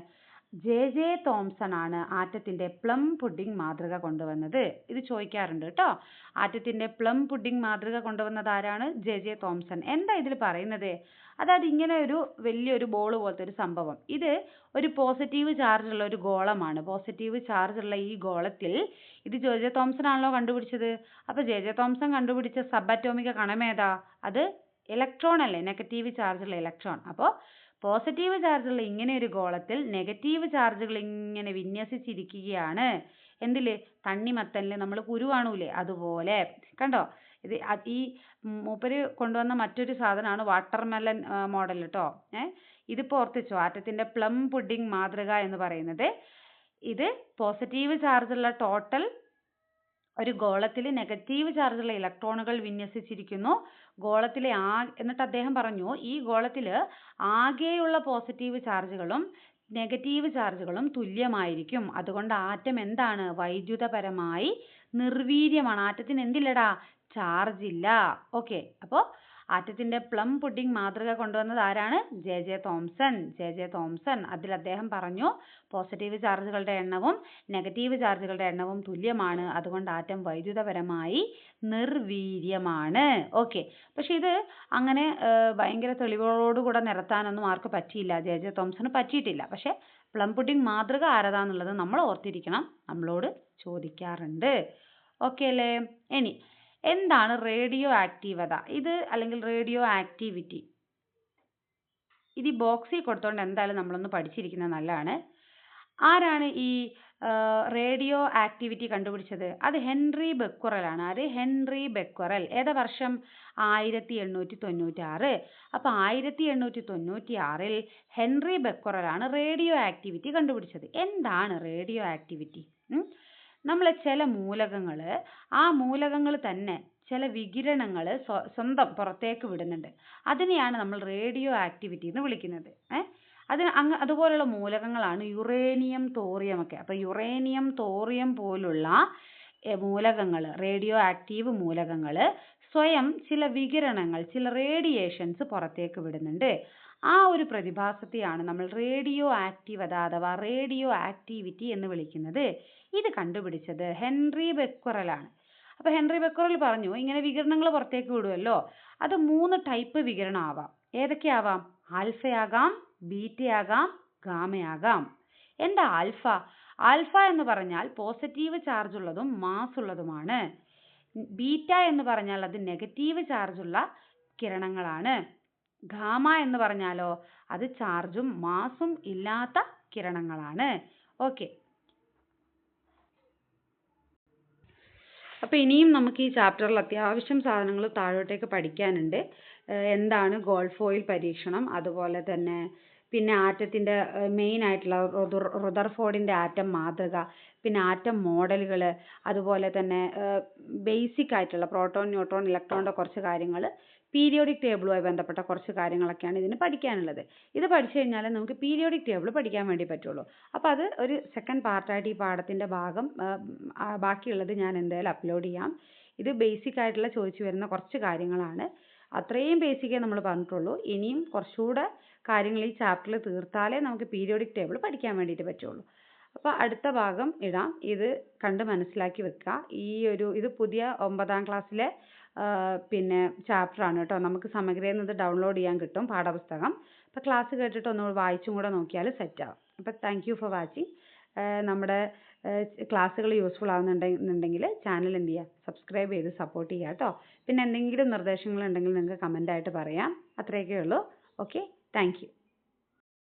ജെ തോംസൺ ആണ് ആറ്റത്തിന്റെ പ്ലം പുഡിംഗ് മാതൃക കൊണ്ടുവന്നത്. ഇത് ചോദിക്കാറുണ്ട് കേട്ടോ. ആറ്റത്തിന്റെ പ്ലം പുഡിംഗ് മാതൃക കൊണ്ടുവന്നത് ആരാണ്? J Thomson. എന്താ ഇതിൽ പറയുന്നത്? അതായത് ഇങ്ങനെ ഒരു വലിയൊരു ബോൾ പോലത്തെ ഒരു സംഭവം, ഇത് ഒരു പോസിറ്റീവ് ചാർജ് ഉള്ള ഒരു ഗോളമാണ്. പോസിറ്റീവ് ചാർജ് ഉള്ള ഈ ഗോളത്തിൽ ഇത് ജെ തോംസൺ ആണല്ലോ കണ്ടുപിടിച്ചത്. അപ്പൊ ജെ തോംസൺ കണ്ടുപിടിച്ച സബ് അറ്റോമിക കണം ഏതാ? അത് ഇലക്ട്രോൺ അല്ലേ? നെഗറ്റീവ് ചാർജ് ഉള്ള ഇലക്ട്രോൺ. അപ്പോൾ പോസിറ്റീവ് ചാർജുള്ള ഇങ്ങനെ ഒരു ഗോളത്തിൽ നെഗറ്റീവ് ചാർജുകൾ ഇങ്ങനെ വിന്യസിച്ചിരിക്കുകയാണ്. എന്തില്? തണ്ണിമത്തനില് നമ്മൾ കുരു കാണൂലേ അതുപോലെ. കണ്ടോ? ഇത് ഈ മൂപ്പര് കൊണ്ടുവന്ന മറ്റൊരു സാധനമാണ് വാട്ടർമെലൺ മോഡൽ കേട്ടോ. ഇതിപ്പോ ഓർത്തിച്ചോ, ആറ്റത്തിന്റെ പ്ലം പുഡിംഗ് മാതൃക എന്ന് പറയുന്നത് ഇത് പോസിറ്റീവ് ചാർജുള്ള ടോട്ടൽ ഒരു ഗോളത്തിൽ നെഗറ്റീവ് ചാർജുള്ള ഇലക്ട്രോണുകൾ വിന്യസിച്ചിരിക്കുന്നു. ഗോളത്തിലെ എന്നിട്ട് അദ്ദേഹം പറഞ്ഞു ഈ ഗോളത്തിൽ ആകെയുള്ള പോസിറ്റീവ് ചാർജുകളും നെഗറ്റീവ് ചാർജുകളും തുല്യമായിരിക്കും. അതുകൊണ്ട് ആറ്റം എന്താണ്? വൈദ്യുതപരമായി നിർവീര്യമാണ്. ആറ്റത്തിന് എന്തില്ലടാ? ചാർജ് ഇല്ല. ഓക്കെ. അപ്പോൾ ആറ്റത്തിന്റെ പ്ലം പുഡിംഗ് മാതൃക കൊണ്ടുവന്നത് ആരാണ്? J Thomson. അതിൽ അദ്ദേഹം പറഞ്ഞു പോസിറ്റീവ് ചാർജുകളുടെ എണ്ണവും നെഗറ്റീവ് ചാർജുകളുടെ എണ്ണവും തുല്യമാണ്. അതുകൊണ്ട് ആറ്റം വൈദ്യുതപരമായി നിർവീര്യമാണ്. ഓക്കെ. പക്ഷെ ഇത് അങ്ങനെ ഭയങ്കര തെളിവുകളോടുകൂടെ നിരത്താനൊന്നും ആർക്ക് പറ്റിയില്ല. ജെ തോംസണ് പറ്റിയിട്ടില്ല. പക്ഷെ പ്ലം പുഡിംഗ് മാതൃക ആരതാന്നുള്ളത് നമ്മൾ ഓർത്തിരിക്കണം. നമ്മളോട് ചോദിക്കാറുണ്ട്. ഓക്കെ അല്ലേ? ഇനി എന്താണ് റേഡിയോ ആക്റ്റീവത? ഇത് അല്ലെങ്കിൽ റേഡിയോ ആക്ടിവിറ്റി, ഇത് ഈ ബോക്സിൽ കൊടുത്തോണ്ട് എന്തായാലും നമ്മളൊന്ന് പഠിച്ചിരിക്കുന്നത് നല്ലതാണ്. ആരാണ് ഈ റേഡിയോ ആക്ടിവിറ്റി കണ്ടുപിടിച്ചത്? അത് ഹെൻറി ബെക്വറൽ ആണ്. അത് ഹെൻറി ബെക്വറൽ. ഏതാ വർഷം? 1896. അപ്പൊ 1896 ഹെൻറി ബെക്വറൽ ആണ് റേഡിയോ ആക്ടിവിറ്റി കണ്ടുപിടിച്ചത്. എന്താണ് റേഡിയോ ആക്ടിവിറ്റി? നമ്മളെ ചില മൂലകങ്ങൾ, ആ മൂലകങ്ങൾ തന്നെ ചില വികിരണങ്ങൾ സ്വന്തം പുറത്തേക്ക് വിടുന്നുണ്ട്. അതിനെയാണ് നമ്മൾ റേഡിയോ ആക്ടിവിറ്റി എന്ന് വിളിക്കുന്നത്. അതുപോലുള്ള മൂലകങ്ങളാണ് യുറേനിയം, തോറിയം ഒക്കെ. അപ്പൊ യുറേനിയം, തോറിയം പോലുള്ള മൂലകങ്ങൾ, റേഡിയോ ആക്റ്റീവ് മൂലകങ്ങൾ സ്വയം ചില വികിരണങ്ങൾ, ചില റേഡിയേഷൻസ് പുറത്തേക്ക് വിടുന്നുണ്ട്. ആ ഒരു പ്രതിഭാസത്തെയാണ് നമ്മൾ റേഡിയോ ആക്റ്റീവത അഥവാ റേഡിയോ ആക്ടിവിറ്റി എന്ന് വിളിക്കുന്നത്. ഇത് കണ്ടുപിടിച്ചത് ഹെൻറി ബെക്വറൽ ആണ്. അപ്പൊ ഹെൻറി ബെക്വറൽ പറഞ്ഞു ഇങ്ങനെ വികിരണങ്ങൾ പുറത്തേക്ക് വിടുമല്ലോ, അത് 3 ടൈപ്പ് വികിരണം ആവാം. ഏതൊക്കെയാവാം? ആൽഫയാകാം, ബീറ്റയാകാം, ഗാമയാകാം. എന്താ ആൽഫ? ആൽഫ എന്ന് പറഞ്ഞാൽ പോസിറ്റീവ് ചാർജ് ഉള്ളതും മാസ് ഉള്ളതുമാണ്. ബീറ്റ എന്ന് പറഞ്ഞാൽ അത് നെഗറ്റീവ് ചാർജുള്ള കിരണങ്ങളാണ്. ഗാമ എന്ന് പറഞ്ഞാലോ അത് ചാർജും മാസും ഇല്ലാത്ത കിരണങ്ങളാണ്. ഓക്കെ. അപ്പൊ ഇനിയും നമുക്ക് ഈ ചാപ്റ്ററിൽ അത്യാവശ്യം സാധനങ്ങൾ താഴോട്ടേക്ക് പഠിക്കാനുണ്ട്. എന്താണ് ഗോൾഫോയിൽ പരീക്ഷണം, അതുപോലെ തന്നെ പിന്നെ ആറ്റത്തിന്റെ മെയിൻ ആയിട്ടുള്ള റുദർഫോർഡിന്റെ ആറ്റം മാതൃക, പിന്നെ ആറ്റം മോഡലുകൾ, അതുപോലെ തന്നെ ബേസിക് ആയിട്ടുള്ള പ്രോട്ടോൺ, ന്യൂട്രോൺ, ഇലക്ട്രോണിന്റെ കുറച്ച് കാര്യങ്ങൾ, പീരിയോഡിക് ടേബിളുമായി ബന്ധപ്പെട്ട കുറച്ച് കാര്യങ്ങളൊക്കെയാണ് ഇതിന് പഠിക്കാനുള്ളത്. ഇത് പഠിച്ചു കഴിഞ്ഞാൽ നമുക്ക് പീരിയോഡിക് ടേബിൾ പഠിക്കാൻ വേണ്ടി പറ്റുള്ളൂ. അപ്പോൾ അത് ഒരു സെക്കൻഡ് പാർട്ടായിട്ട് ഈ പാഠത്തിന്റെ ഭാഗം ബാക്കിയുള്ളത് ഞാൻ എന്തായാലും അപ്ലോഡ് ചെയ്യാം. ഇത് ബേസിക് ആയിട്ടുള്ള ചോദിച്ചു വരുന്ന കുറച്ച് കാര്യങ്ങളാണ്. അത്രയും ബേസിക്കേ നമ്മൾ പറഞ്ഞിട്ടുള്ളൂ. ഇനിയും കുറച്ചുകൂടെ കാര്യങ്ങൾ ഈ ചാപ്റ്ററിൽ തീർത്താലേ നമുക്ക് പീരിയോഡിക് ടേബിൾ പഠിക്കാൻ വേണ്ടിയിട്ട് പറ്റുള്ളൂ. അപ്പോൾ അടുത്ത ഭാഗം ഇടാം. ഇത് കണ്ട് മനസ്സിലാക്കി വെക്കുക. ഇത് പുതിയ 9ാം ക്ലാസ്സിലെ പിന്നെ ചാപ്റ്റർ ആണ് കേട്ടോ. നമുക്ക് സമഗ്രയിൽ നിന്ന് ഡൗൺലോഡ് ചെയ്യാൻ കിട്ടും പാഠപുസ്തകം. അപ്പോൾ ക്ലാസ് കേട്ടിട്ട് ഒന്ന് വായിച്ചും കൂടെ നോക്കിയാൽ സെറ്റ് ആവും. അപ്പോൾ താങ്ക് യു ഫോർ വാച്ചിങ്. നമ്മുടെ ക്ലാസ്സുകൾ യൂസ്ഫുൾ ആവുന്നുണ്ടെങ്കിൽ ചാനൽ എന്ത് ചെയ്യുക? സബ്സ്ക്രൈബ് ചെയ്ത് സപ്പോർട്ട് ചെയ്യുക കേട്ടോ. പിന്നെ എന്തെങ്കിലും നിർദ്ദേശങ്ങൾ ഉണ്ടെങ്കിൽ നിങ്ങൾക്ക് കമൻ്റ് ആയിട്ട് പറയാം. അത്രയൊക്കെ ഉള്ളൂ. Okay, thank you.